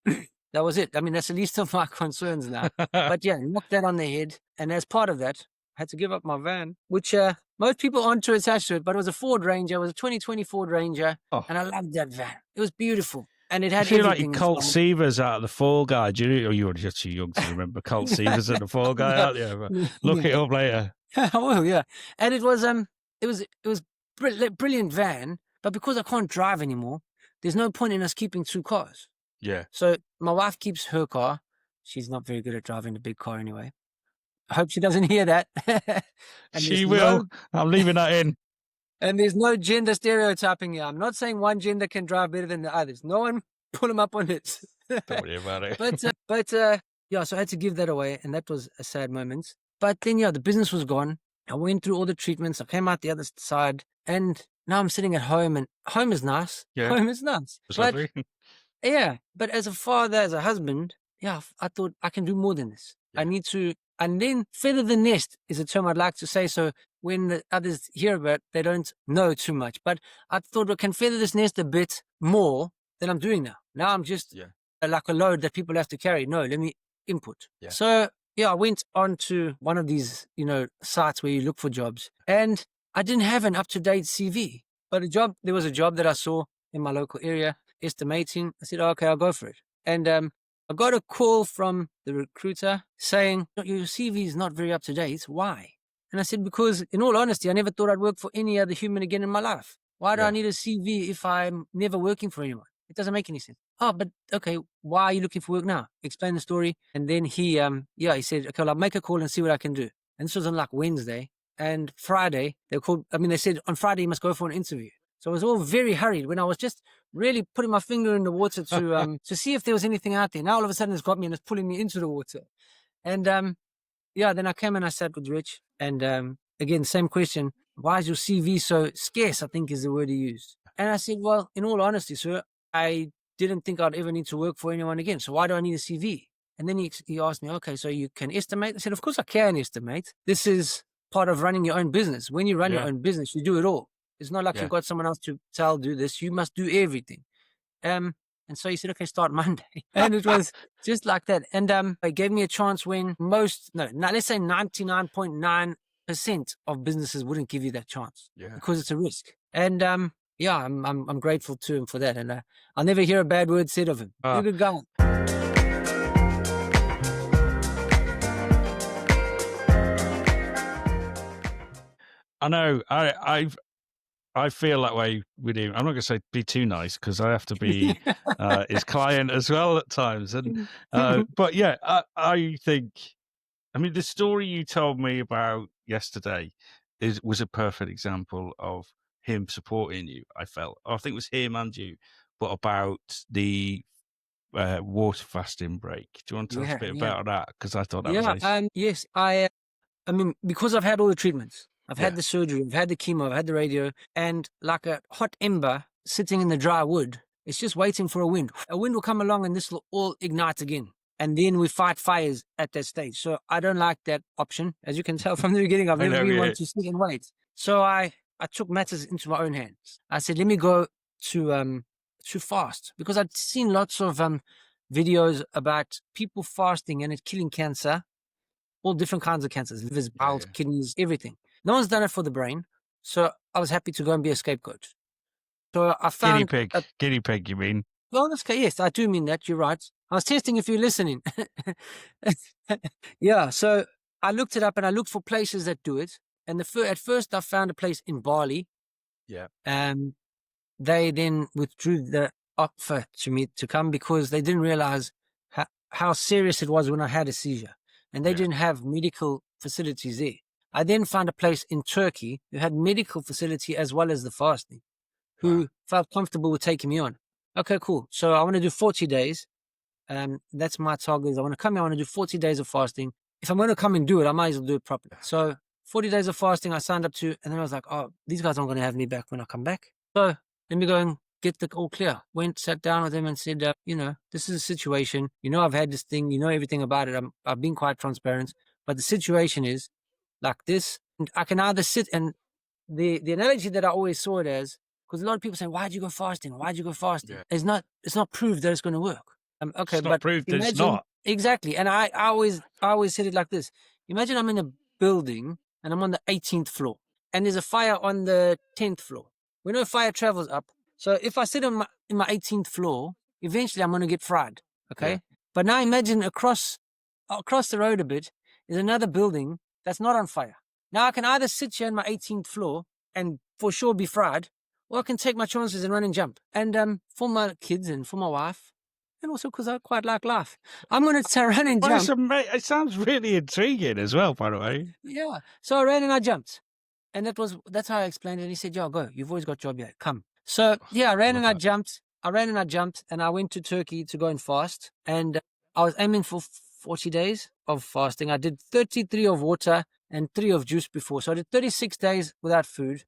that was it. I mean, that's the least of my concerns now. But knocked that on the head. And as part of that, I had to give up my van, which most people aren't too attached to it, but it was a Ford Ranger. It was a 2020 Ford Ranger. And I loved that van. It was beautiful. And it had everything. Like you Colt Seavers out of the Fall Guy. Do you know? You were just too young to remember Colt Seavers and the Fall Guy out there. Look it up later. Well, yeah. And it was brilliant van, but because I can't drive anymore, there's no point in us keeping two cars. Yeah. So my wife keeps her car. She's not very good at driving the big car anyway. I hope she doesn't hear that. She will. I'm leaving that in. And there's no gender stereotyping here. I'm not saying one gender can drive better than the others. No one pull them up on it. Don't worry about it. But so I had to give that away, and that was a sad moment. But then, the business was gone. I went through all the treatments. I came out the other side, and now I'm sitting at home, and home is nice. Yeah. Home is nice. It's lovely. Yeah, but as a father, as a husband, yeah, I thought I can do more than this. I Yeah. need to, and then feather the nest is a term I'd like to say. So when the others hear about it, they don't know too much. But I thought I can feather this nest a bit more than I'm doing now. Now I'm just Yeah. like a load that people have to carry. No, let me input. Yeah. So yeah, I went on to one of these, sites where you look for jobs, and I didn't have an up-to-date CV, but there was a job that I saw in my local area, estimating. I said, okay, I'll go for it. And I got a call from the recruiter saying, your CV is not very up to date. Why? And I said, because in all honesty, I never thought I'd work for any other human again in my life. Why do I Yeah. need a CV if I'm never working for anyone? It doesn't make any sense. Oh, but okay, why are you looking for work now? Explain the story. And then he said, okay, well, I'll make a call and see what I can do. And this was on like Wednesday. And Friday, they said on Friday you must go for an interview. So I was all very hurried when I was just really putting my finger in the water to see if there was anything out there. Now all of a sudden it's got me and it's pulling me into the water. And then I came and I sat with Rich, and again, same question. Why is your CV so scarce? I think is the word he used. And I said, well, in all honesty, sir, I didn't think I'd ever need to work for anyone again. So why do I need a CV? And then he asked me, okay, so you can estimate? I said, of course I can estimate. This is part of running your own business. When you run your Yeah. own business, you do it all. It's not like Yeah. you've got someone else to tell, do this. You must do everything. And so he said, okay, start Monday. And it was just like that. And it gave me a chance when let's say 99.9% of businesses wouldn't give you that chance Yeah. because it's a risk. And I'm grateful to him for that. And I'll never hear a bad word said of him. He's a good guy. I know. I feel that way with him. I'm not going to say be too nice because I have to be his client as well at times. And but yeah, I think. I mean, the story you told me about yesterday was a perfect example of him supporting you. I think it was him and you, but about the water fasting break. Do you want to tell us a bit about that? Because I thought that was nice. Yes, I mean, because I've had all the treatments, I've had the surgery, I've had the chemo, I've had the radio, and like a hot ember sitting in the dry wood, it's just waiting for a wind. A wind will come along and this will all ignite again. And then we fight fires at that stage. So I don't like that option. As you can tell from the beginning, I've never been one to sit and wait. So I took matters into my own hands. I said, let me go to fast, because I'd seen lots of videos about people fasting and it killing cancer. All different kinds of cancers, livers, bowels, kidneys, everything. No one's done it for the brain. So I was happy to go and be a scapegoat. So I found... Guinea pig, you mean? Well, that's okay. Yes, I do mean that. You're right. I was testing if you're listening. Yeah, so I looked it up and I looked for places that do it. And at first I found a place in Bali. Yeah. They then withdrew the offer to me to come because they didn't realize how serious it was when I had a seizure. And they didn't have medical facilities there. I then found a place in Turkey who had medical facility as well as the fasting, who felt comfortable with taking me on. Okay, cool. So I want to do 40 days. That's my target. I want to come here. I want to do 40 days of fasting. If I'm going to come and do it, I might as well do it properly. So 40 days of fasting I signed up to, and then I was like, oh, these guys aren't going to have me back when I come back. So let me go and get the all clear. Went, sat down with them and said, this is a situation. I've had this thing. Everything about it. I've been quite transparent. But the situation is like this. And I can either sit and the analogy that I always saw it as, because a lot of people say, why'd you go fasting? Why'd you go fasting? Yeah. It's not proved that it's going to work. Okay, It's not but proved that imagine, it's not. Exactly. And I always said it like this. Imagine I'm in a building and I'm on the 18th floor and there's a fire on the 10th floor. We know fire travels up. So if I sit in my 18th floor, eventually I'm going to get fried. Okay. Yeah. But now imagine across the road a bit is another building that's not on fire. Now I can either sit here on my 18th floor and for sure be fried, or I can take my chances and run and jump. And for my kids and for my wife, and also because I quite like life, I'm going to run and jump. It sounds really intriguing as well, by the way. Yeah. So I ran and I jumped. And that's how I explained it. And he said, go. You've always got a job here. Come. So yeah, I ran and I jumped. And I went to Turkey to go and fast. And I was aiming for 40 days of fasting. I did 33 of water and 3 of juice before. So I did 36 days without food.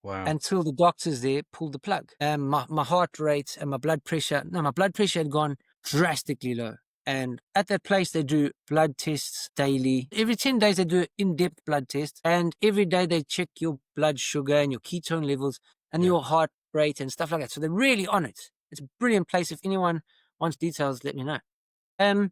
Wow. Until the doctors there pulled the plug. And my heart rate and my blood pressure had gone drastically low. And at that place, they do blood tests daily. Every 10 days, they do an in-depth blood test. And every day, they check your blood sugar and your ketone levels and your heart rate and stuff like that. So they're really on it. It's a brilliant place. If anyone wants details, let me know. Anyway,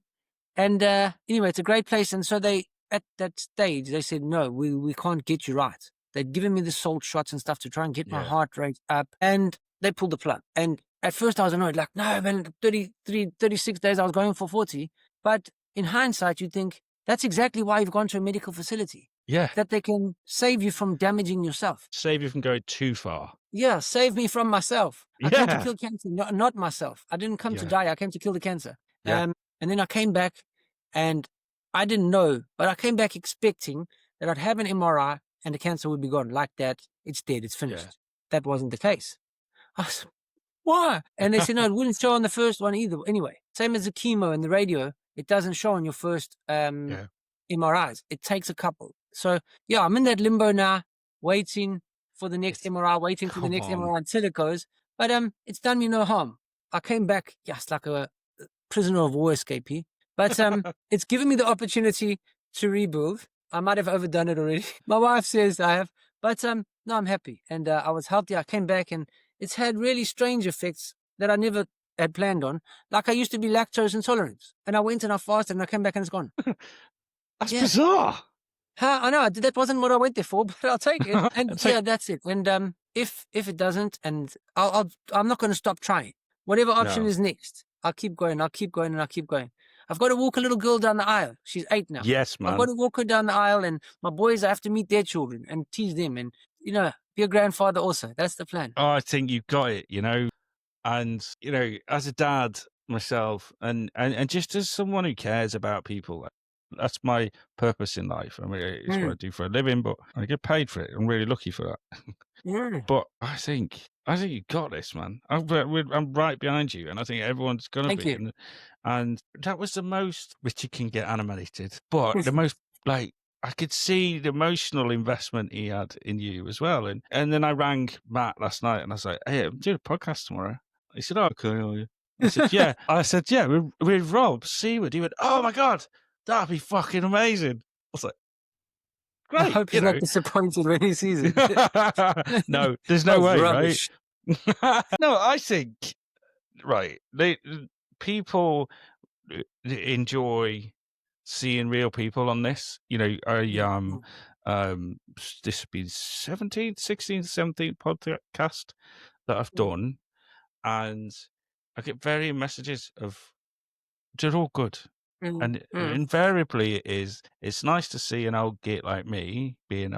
it's a great place. And so they, at that stage, they said, no, we can't get you right. They'd given me the salt shots and stuff to try and get my heart rate up. And they pulled the plug. And at first I was annoyed, like, no, man, 33, 36 days, I was going for 40. But in hindsight, you think that's exactly why you've gone to a medical facility. Yeah. That they can save you from damaging yourself. Save you from going too far. Yeah, save me from myself. I came to kill cancer, not myself. I didn't come to die. I came to kill the cancer. And then I came back and I didn't know, but I came back expecting that I'd have an MRI and the cancer would be gone. Like that, it's dead, it's finished. That wasn't the case. I was, why? And they said, no, it wouldn't show on the first one either. Anyway, same as the chemo and the radio, it doesn't show on your first MRIs. It takes a couple. So, yeah, I'm in that limbo now, waiting for the next MRI, waiting for the next MRI until it goes. But it's done me no harm. I came back just like a prisoner of war escapee. But it's given me the opportunity to rebuild. I might have overdone it already. My wife says I have. But no, I'm happy. And I was healthy. I came back and it's had really strange effects that I never had planned on. Like I used to be lactose intolerant. And I went and I fasted and I came back and it's gone. That's bizarre. I know. That wasn't what I went there for, but I'll take it. And that's it. And if it doesn't, and I'm not going to stop trying. Whatever option is next, I'll keep going. I'll keep going and I'll keep going. I've got to walk a little girl down the aisle. She's 8 now. Yes, man. I've got to walk her down the aisle, and my boys, I have to meet their children and tease them and, be a grandfather also. That's the plan. Oh, I think you've got it, And, as a dad myself and just as someone who cares about people, that's my purpose in life. I mean, it's what I do for a living, but I get paid for it. I'm really lucky for that. But I think you got this, man. I'm right behind you, and I think everyone's going to be. Thank you. And that was the most, which you can get animated, but the most, like, I could see the emotional investment he had in you as well. And then I rang Matt last night, and I was like, hey, I'm doing a podcast tomorrow. He said, oh, okay. I said, yeah. I said, yeah, with Rob Seaward. He went, oh, my God, that'd be fucking amazing. I was like, great. I hope he's not disappointed when he sees it. No, there's no way, rubbish. Right? No, I think, right, people enjoy seeing real people on this. This would be 16th, 17th podcast that I've done, and I get various messages of they're all good. And invariably it's nice to see an old git like me being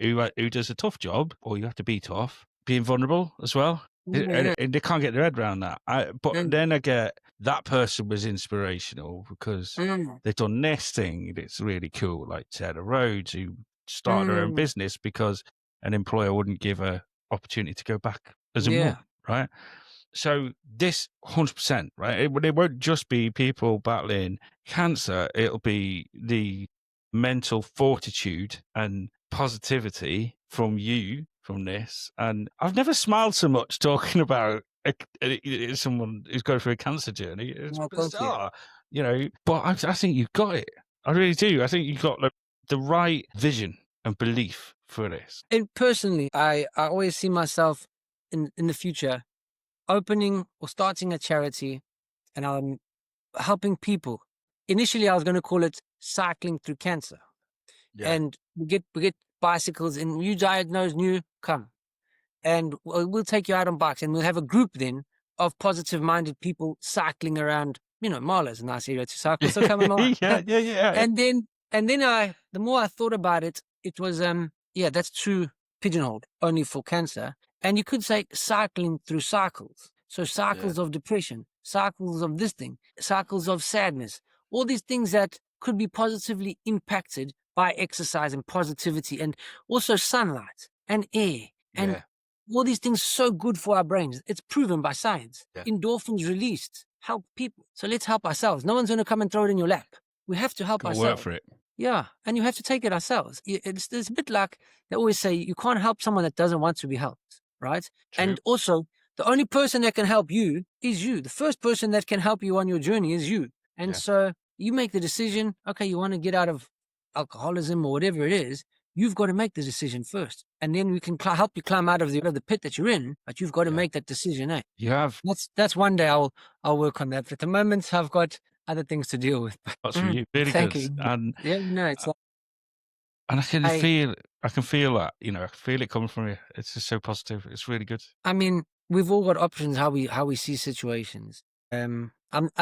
who does a tough job, or you have to be tough, being vulnerable as well. And they can't get their head around that. But then I get that person was inspirational because they've done this thing that's really cool, like Sarah Rhodes, who started her own business because an employer wouldn't give her opportunity to go back as a mum, right? So this 100%, right? It won't just be people battling cancer. It'll be the mental fortitude and positivity from you from this. And I've never smiled so much talking about someone who's going through a cancer journey. It's bizarre, but I think you've got it. I really do. I think you've got the right vision and belief for this. And personally, I always see myself in the future opening or starting a charity, and I'm helping people. Initially, I was going to call it Cycling Through Cancer. And we get bicycles, and you diagnose new, come. And we'll take you out on bikes, and we'll have a group then of positive-minded people cycling around. Marla's a nice area to cycle, so come along. Yeah. And then the more I thought about it, it was, that's too pigeonholed, only for cancer. And you could say cycling through cycles. So cycles of depression, cycles of this thing, cycles of sadness, all these things that could be positively impacted by exercise and positivity, and also sunlight and air and all these things so good for our brains. It's proven by science. Endorphins released help people. So let's help ourselves. No one's going to come and throw it in your lap. We have to help ourselves. Work for it. Yeah, and you have to take it ourselves. It's a bit like they always say, you can't help someone that doesn't want to be helped, right? True. And also, the only person that can help you is you. The first person that can help you on your journey is you. And Yeah. so you make the decision, okay, you want to get out of alcoholism or whatever it is, you've got to make the decision first. And then we can help you climb out of the pit that you're in, but you've got to Yeah. make that decision, eh? You have. That's one day I'll work on that. But at the moment, I've got other things to deal with. That's really Thank good. you. And Yeah, no, it's like I I can feel that, I can feel it coming from you. It's just so positive. It's really good. I mean, we've all got options how we see situations. I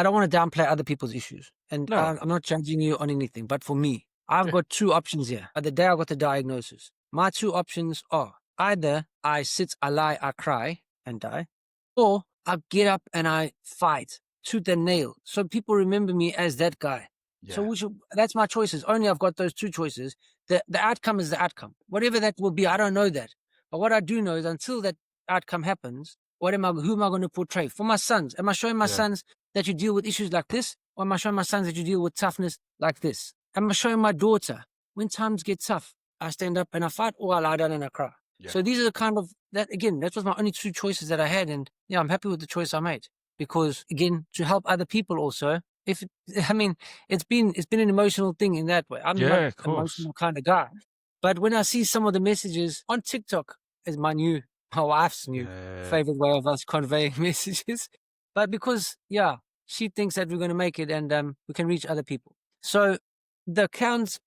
don't want to downplay other people's issues, and No. I'm not judging you on anything. But for me, I've Yeah. got two options here. At the day I got the diagnosis, my two options are either I sit, I lie, I cry, and die, or I get up and I fight tooth and nail, so people remember me as that guy. So Yeah. that's my choices. Only I've got those two choices. The outcome is the outcome. Whatever that will be, I don't know that. But what I do know is until that outcome happens, who am I going to portray? For my sons, am I showing my Yeah. sons that you deal with issues like this? Or am I showing my sons that you deal with toughness like this? Am I showing my daughter when times get tough, I stand up and I fight, or I lie down and I cry? Yeah. So these are the kind of, that again, that was my only two choices that I had. And yeah, I'm happy with the choice I made because again, to help other people also, I mean, it's been an emotional thing in that way. I'm not Yeah, an of course. emotional kind of guy, but when I see some of the messages on TikTok, is my wife's new favorite way of us conveying messages. But because, yeah, she thinks that we're going to make it and we can reach other people. So the kinds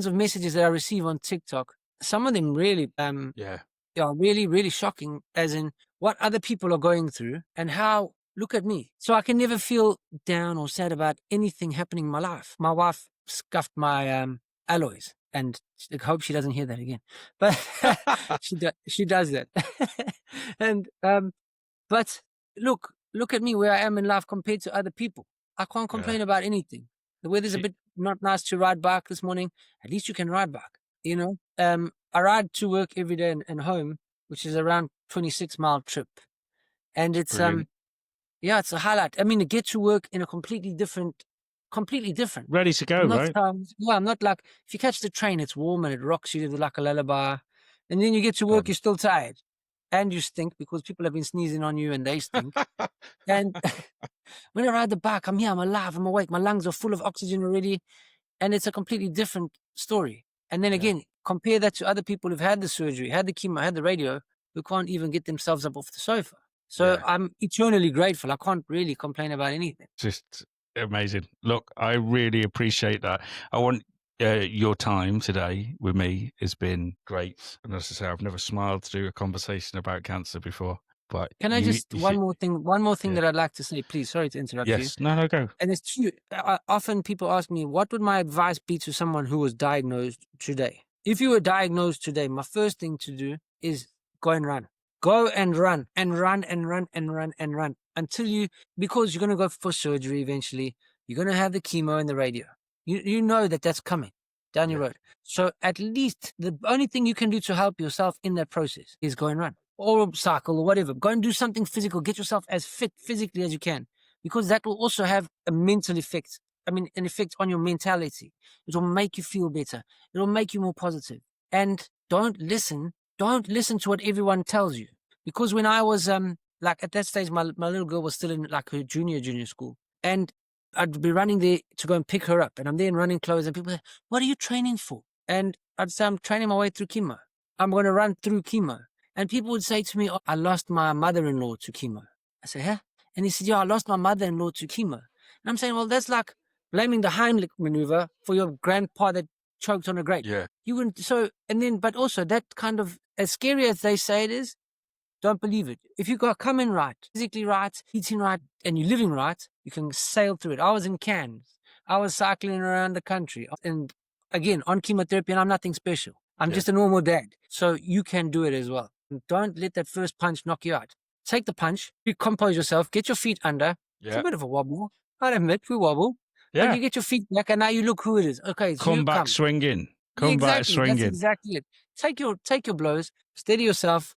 of messages that I receive on TikTok, some of them really, Yeah. really, really shocking, as in what other people are going through and how, look at me. So I can never feel down or sad about anything happening in my life. My wife scuffed my alloys, and I hope she doesn't hear that again. But she does that. And but look at me where I am in life compared to other people. I can't complain Yeah. about anything. The weather's a See, bit not nice to ride bike this morning. At least you can ride bike, you know. I ride to work every day and home, which is around 26-mile trip. And it's brilliant. yeah, it's a highlight. I mean, to get to work in a completely different. Ready to go, I'm not right? yeah, I'm not like, if you catch the train, it's warm and it rocks you like a lullaby. And then you get to work, Done. you're still tired. And you stink because people have been sneezing on you and they stink. And when I ride the bike, I'm here, I'm alive, I'm awake, my lungs are full of oxygen already. And it's a completely different story. And then Yeah. again, compare that to other people who've had the surgery, had the chemo, had the radio, who can't even get themselves up off the sofa. So Yeah. I'm eternally grateful. I can't really complain about anything. Just amazing. Look, I really appreciate that. I want your time today with me has been great. And as I say, I've never smiled through a conversation about cancer before. But Can I just, one more thing Yeah. that I'd like to say, please. Sorry to interrupt you. Yes. No, go. And it's true. Often people ask me, what would my advice be to someone who was diagnosed today? If you were diagnosed today, my first thing to do is go and run. Go and run and run and run and run and run until because you're going to go for surgery eventually. You're going to have the chemo and the radio. You know that that's coming down your Yeah. road. So at least the only thing you can do to help yourself in that process is go and run or cycle or whatever. Go and do something physical. Get yourself as fit physically as you can, because that will also have a mental effect. I mean, an effect on your mentality. It will make you feel better. It will make you more positive. And don't listen to what everyone tells you. Because when I was, like at that stage, my little girl was still in like her junior school. And I'd be running there to go and pick her up. And I'm there in running clothes and people say, what are you training for? And I'd say, I'm training my way through chemo. I'm going to run through chemo. And people would say to me, oh, I lost my mother-in-law to chemo. I say, huh? And he said, yeah, I lost my mother-in-law to chemo. And I'm saying, well, that's like blaming the Heimlich maneuver for your grandpa that choked on a grape. Yeah. You wouldn't. So, and then, but also that kind of, as scary as they say it is, don't believe it. If you got coming right, physically right, eating right, and you're living right, you can sail through it. I was in Cairns. I was cycling around the country. And again, on chemotherapy, and I'm nothing special. I'm Yeah. just a normal dad. So you can do it as well. And don't let that first punch knock you out. Take the punch, recompose yourself, get your feet under. It's a Yeah. bit of a wobble. I admit we wobble. But Yeah. you get your feet back and now you look who it is. Okay, it's Come you, back come. swinging. Yeah, Come back exactly. That's swinging. exactly it. Take your blows, steady yourself,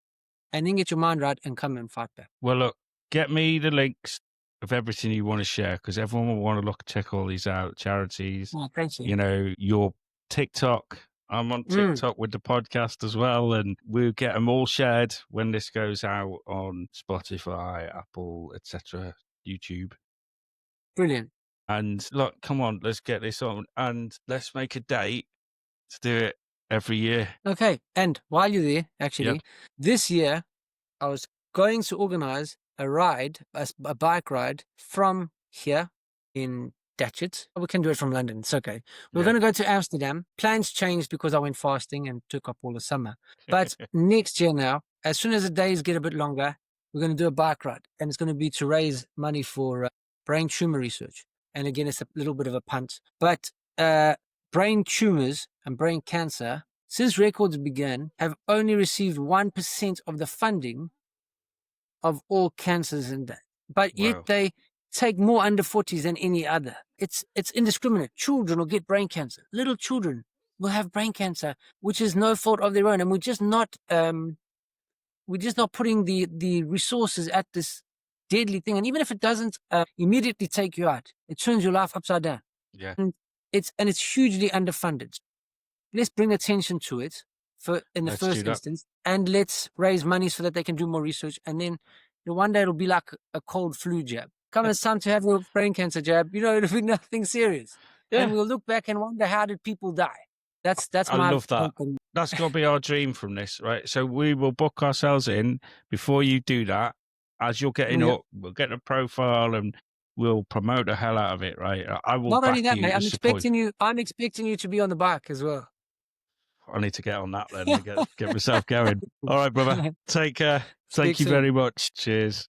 and then get your mind right and come and fight back. Well, look, get me the links of everything you want to share, because everyone will want to check all these out. Charities, Oh, thank you. you know, your TikTok. I'm on TikTok with the podcast as well, and we'll get them all shared when this goes out on Spotify, Apple, etc., YouTube. Brilliant. And look, come on, let's get this on, and let's make a date to do it every year. Okay. And while you're there, Yep. actually, this year I was going to organize a ride, a bike ride from here in Datchet. We can do it from London. It's okay. We're Yeah. going to go to Amsterdam. Plans changed because I went fasting and took up all the summer. But next year now, as soon as the days get a bit longer, we're going to do a bike ride. And it's going to be to raise money for brain tumor research. And again, it's a little bit of a punt. But brain tumors and brain cancer, since records began, have only received 1% of the funding of all cancers in that. But yet Wow. they take more under 40s than any other. It's indiscriminate. Children will get brain cancer. Little children will have brain cancer, which is no fault of their own. And we're just not putting the resources at this deadly thing. And even if it doesn't immediately take you out, it turns your life upside down. Yeah. And it's hugely underfunded. Let's bring attention to it in the Let's first do that. instance, and let's raise money so that they can do more research. And then one day it'll be like a cold flu jab. Come, it's time to have your brain cancer jab. It'll be nothing serious. Yeah. And we'll look back and wonder, how did people die? That's I my love that. hope and- That's got to be our dream from this, right? So we will book ourselves in before you do that. As you're getting Yep. up, we'll get a profile and we'll promote the hell out of it, right? I will Not back only that, you mate, to support. I'm expecting you to be on the bike as well. I need to get on that then and get myself going. All right, brother. Take care. Thank Speak you soon. very much. Cheers.